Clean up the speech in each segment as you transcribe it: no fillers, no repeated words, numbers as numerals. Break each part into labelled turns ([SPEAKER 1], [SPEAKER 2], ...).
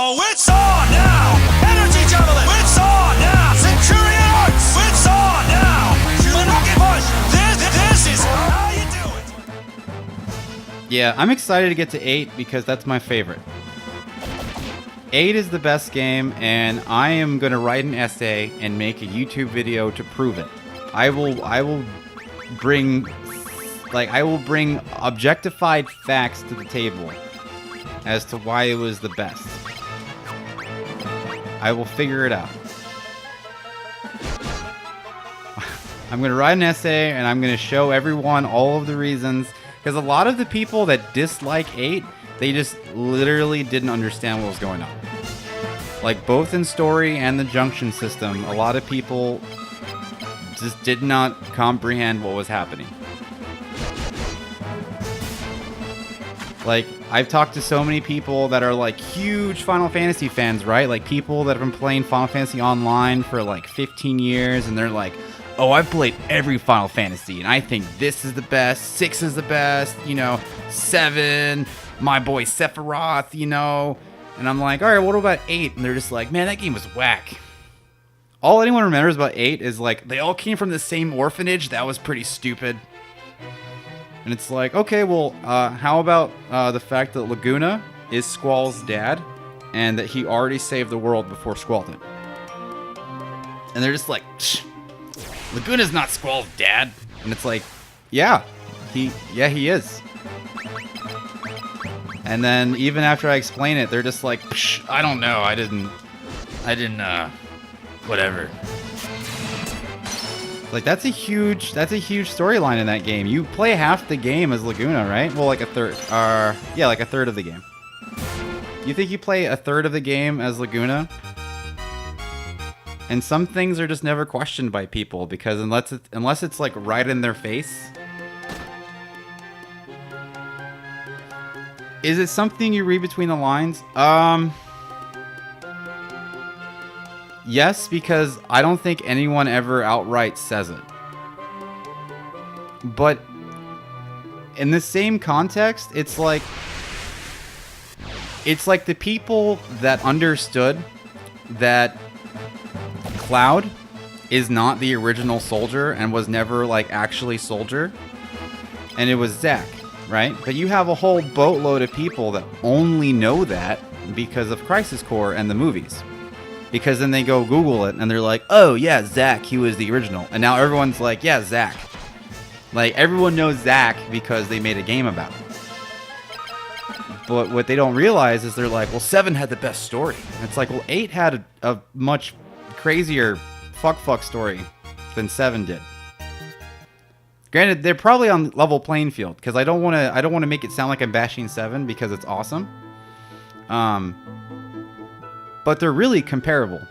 [SPEAKER 1] Oh, it's on now! Energy Javelin! It's on now! Centurion Arts! It's on now! Human Rocket Punch! This is how you do it!
[SPEAKER 2] Yeah, I'm excited to get to 8 because that's my favorite. 8 is the best game, and I am going to write an essay and make a YouTube video to prove it. I will bring objectified facts to the table as to why it was the best. I will figure it out. I'm going to write an essay, and I'm going to show everyone all of the reasons, because a lot of the people that dislike 8, they just literally didn't understand what was going on. Like, both in story and the junction system, a lot of people just did not comprehend what was happening. Like, I've talked to so many people that are, like, huge Final Fantasy fans, right? Like, people that have been playing Final Fantasy Online for, like, 15 years, and they're like, oh, I've played every Final Fantasy, and I think this is the best, 6 is the best, 7, my boy Sephiroth, And I'm like, all right, what about 8? And they're just like, man, that game was whack. All anyone remembers about 8 is, like, they all came from the same orphanage. That was pretty stupid. And it's like, okay, well, how about the fact that Laguna is Squall's dad, and that he already saved the world before Squall did? And they're just like, Laguna's not Squall's dad. And it's like, yeah, he is. And then even after I explain it, they're just like, I don't know, I didn't, whatever. Like, that's a huge storyline in that game. You play half the game as Laguna, right? Well, like a third, yeah, like a third of the game. You think you play a third of the game as Laguna? And some things are just never questioned by people, because unless it's like right in their face. Is it something you read between the lines? Yes, because I don't think anyone ever outright says it. But in the same context, it's like the people that understood that Cloud is not the original soldier and was never, like, actually soldier, and it was Zack, right? But you have a whole boatload of people that only know that because of Crisis Core and the movies. Because then they go Google it, and they're like, oh, yeah, Zack, he was the original. And now everyone's like, yeah, Zack. Like, everyone knows Zack because they made a game about him. But what they don't realize is they're like, well, 7 had the best story. And it's like, well, 8 had a much crazier fuck story than 7 did. Granted, they're probably on level playing field, because I don't want to make it sound like I'm bashing 7 because it's awesome. But they're really comparable.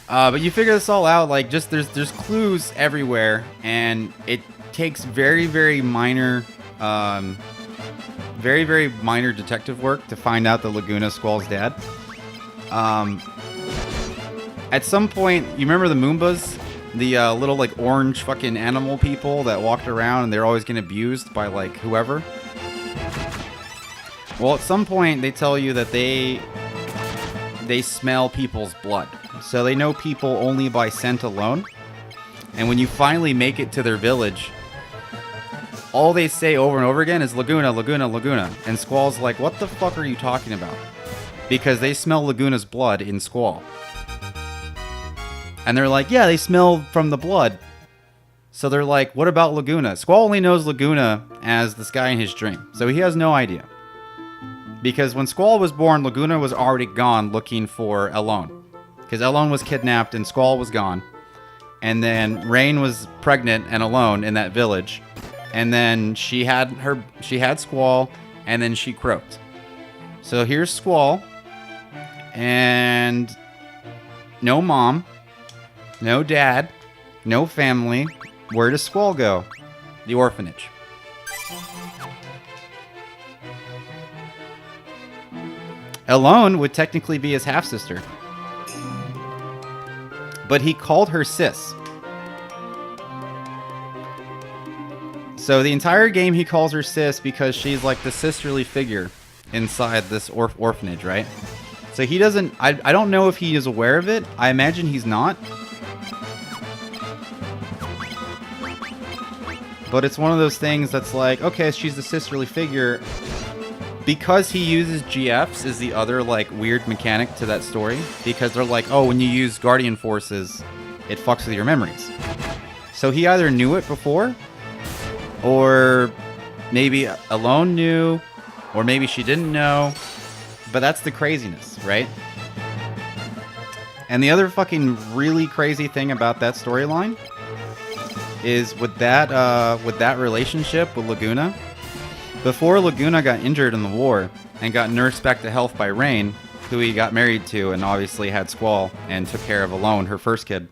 [SPEAKER 2] But you figure this all out, like, just there's clues everywhere, and it takes very, very minor detective work to find out that Laguna Squall's dad. At some point, you remember the Moombas? The little, like, orange fucking animal people that walked around and they're always getting abused by, like, whoever? Well, at some point, they tell you that they smell people's blood. So they know people only by scent alone. And when you finally make it to their village, all they say over and over again is Laguna, Laguna, Laguna. And Squall's like, what the fuck are you talking about? Because they smell Laguna's blood in Squall. And they're like, yeah, they smell from the blood. So they're like, what about Laguna? Squall only knows Laguna as this guy in his dream. So he has no idea. Because when Squall was born, Laguna was already gone looking for Elone. Because Elone was kidnapped and Squall was gone. And then Rain was pregnant and alone in that village. And then she had Squall, and then she croaked. So here's Squall. And no mom. No dad. No family. Where does Squall go? The orphanage. Elone would technically be his half-sister. But he called her sis. So the entire game he calls her sis because she's like the sisterly figure. inside this orphanage, right? So he doesn't... I don't know if he is aware of it. I imagine he's not. But it's one of those things that's like, okay, she's the sisterly figure. Because he uses GFs is the other, like, weird mechanic to that story. Because they're like, oh, when you use Guardian Forces, it fucks with your memories. So he either knew it before, or maybe Alone knew, or maybe she didn't know. But that's the craziness, right? And the other fucking really crazy thing about that storyline is with that relationship with Laguna. Before Laguna got injured in the war and got nursed back to health by Rain, who he got married to and obviously had Squall and took care of Alone, her first kid.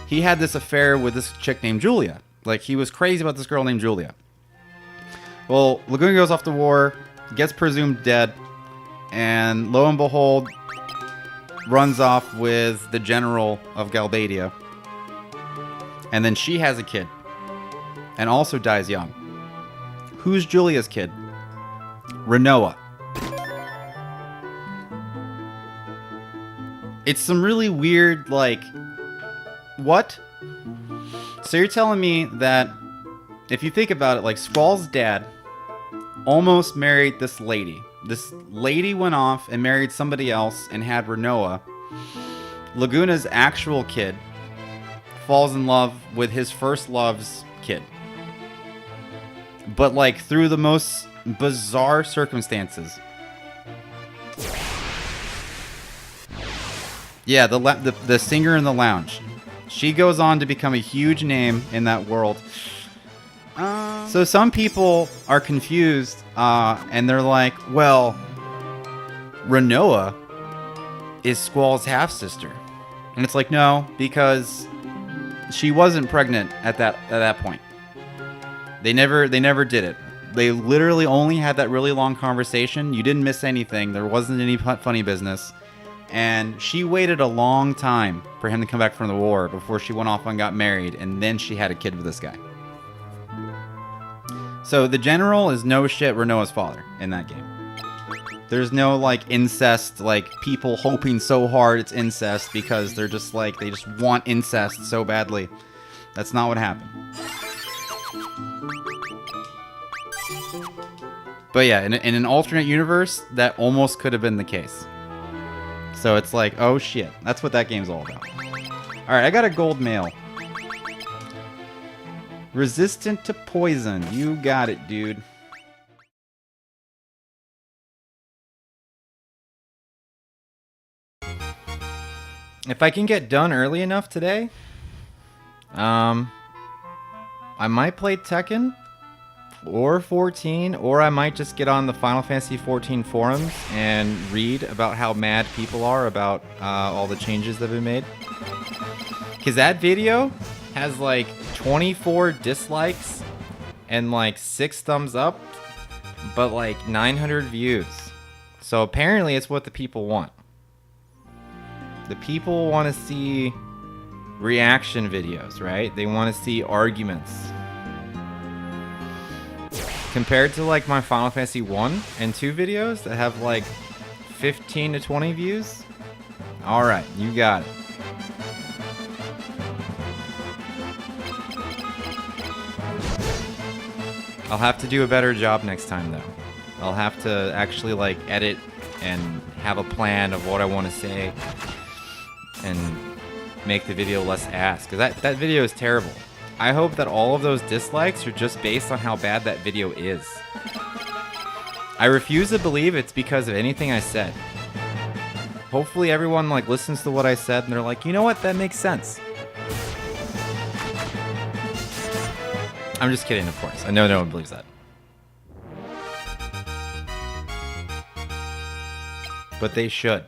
[SPEAKER 2] He had this affair with this chick named Julia. Like, he was crazy about this girl named Julia. Well, Laguna goes off to war, gets presumed dead, and lo and behold, runs off with the general of Galbadia. And then she has a kid, and also dies young. Who's Julia's kid? Renoa. It's some really weird, like, what? So you're telling me that, if you think about it, like, Squall's dad almost married this lady. This lady went off and married somebody else and had Renoa. Laguna's actual kid falls in love with his first love's kid. But, like, through the most bizarre circumstances. Yeah, the singer in the lounge. She goes on to become a huge name in that world. So some people are confused, and they're like, well, Renoa is Squall's half-sister. And it's like, no, because she wasn't pregnant at that point. They never did it. They literally only had that really long conversation. You didn't miss anything. There wasn't any funny business. And she waited a long time for him to come back from the war before she went off and got married, and then she had a kid with this guy. So the general is no shit Renoa's father in that game. There's no, like, incest, like, people hoping so hard it's incest because they're just like, they just want incest so badly. That's not what happened. But yeah, in an alternate universe, that almost could have been the case. So it's like, oh shit. That's what that game's all about. Alright, I got a gold mail. Resistant to poison. You got it, dude. If I can get done early enough today, I might play Tekken or 14, or I might just get on the Final Fantasy 14 forums and read about how mad people are about all the changes that have been made. Because that video has like 24 dislikes and like 6 thumbs up, but like 900 views. So apparently it's what the people want. The people want to see reaction videos, right? They want to see arguments. Compared to like my Final Fantasy 1 and 2 videos that have like 15 to 20 views. Alright, you got it. I'll have to do a better job next time though. I'll have to actually like edit and have a plan of what I want to say and make the video less ass, because that video is terrible. I hope that all of those dislikes are just based on how bad that video is. I refuse to believe it's because of anything I said. Hopefully everyone like listens to what I said and they're like, you know what, that makes sense. I'm just kidding, of course. I know no one believes that. But they should.